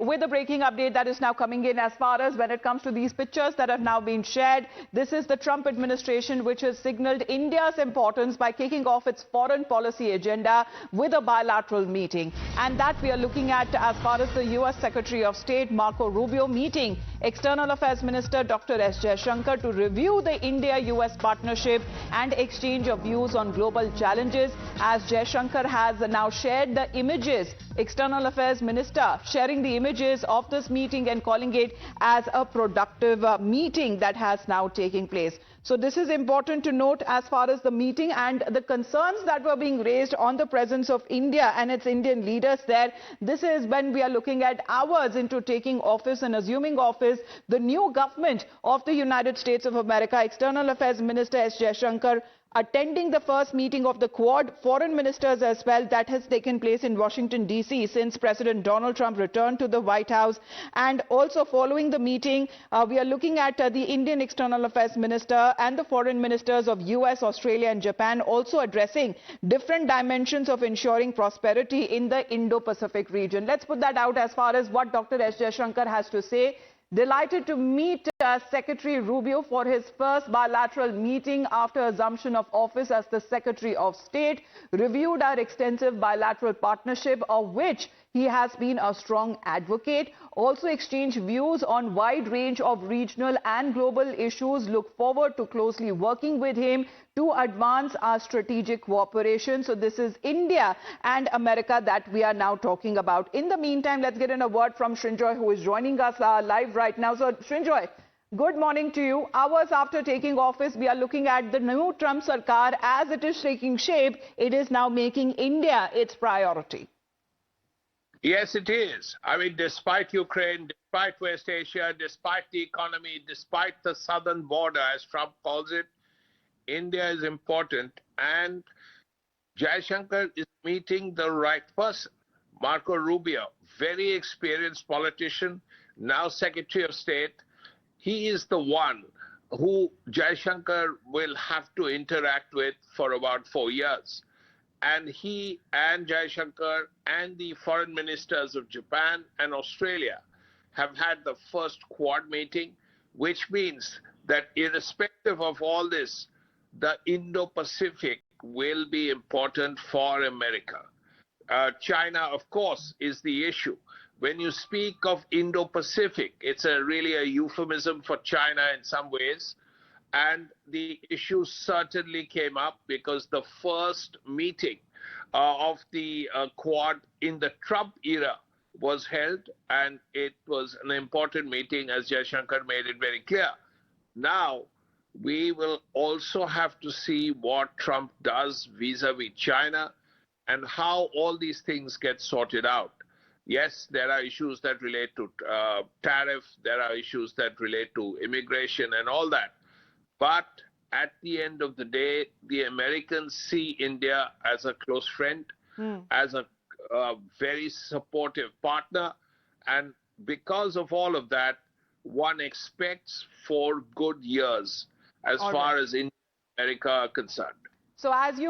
With a breaking update that is now coming in as far as when it comes to these pictures that have now been shared. This is the Trump administration which has signaled India's importance by kicking off its foreign policy agenda with a bilateral meeting. And that we are looking at as far as the US Secretary of State Marco Rubio meeting External Affairs Minister Dr. S. Jaishankar to review the India-US partnership and exchange of views on global challenges. As Jaishankar has now shared the images, External Affairs Minister sharing the images of this meeting and calling it as a productive meeting that has now taken place. So this is important to note as far as the meeting and the concerns that were being raised on the presence of India and its Indian leaders there. This is when we are looking at hours into taking office and assuming office, the new government of the United States of America. External Affairs Minister S. Jaishankar attending the first meeting of the Quad foreign ministers as well that has taken place in Washington, D.C. since President Donald Trump returned to the White House. And also following the meeting, we are looking at the Indian External Affairs Minister and the foreign ministers of US, Australia and Japan also addressing different dimensions of ensuring prosperity in the Indo-Pacific region. Let's put that out as far as what Dr. S. Jaishankar has to say. Delighted to meet Secretary Rubio for his first bilateral meeting after assumption of office as the Secretary of State. Reviewed our extensive bilateral partnership, of which he has been a strong advocate. Also exchanged views on wide range of regional and global issues. Look forward to closely working with him to advance our strategic cooperation. So this is India and America that we are now talking about. In the meantime, let's get in a word from Srinjoy, who is joining us live right now. So Srinjoy, good morning to you. Hours after taking office, we are looking at the new Trump Sarkar. As it is taking shape, it is now making India its priority. Yes, it is. I mean, despite Ukraine, despite West Asia, despite the economy, despite the southern border, as Trump calls it, India is important. And Jaishankar is meeting the right person. Marco Rubio, very experienced politician, now Secretary of State. He is the one who Jaishankar will have to interact with for about 4 years. And he and Jaishankar and the foreign ministers of Japan and Australia have had the first Quad meeting, which means that irrespective of all this, the Indo-Pacific will be important for America. China, of course, is the issue. When you speak of Indo-Pacific, it's really a euphemism for China in some ways. And the issue certainly came up because the first meeting of the Quad in the Trump era was held, and it was an important meeting, as Jaishankar made it very clear. Now, we will also have to see what Trump does vis-a-vis China and how all these things get sorted out. Yes, there are issues that relate to tariff, there are issues that relate to immigration and all that. But at the end of the day, the Americans see India as a close friend, as a very supportive partner. And because of all of that, one expects 4 good years as far as India and America are concerned. So as you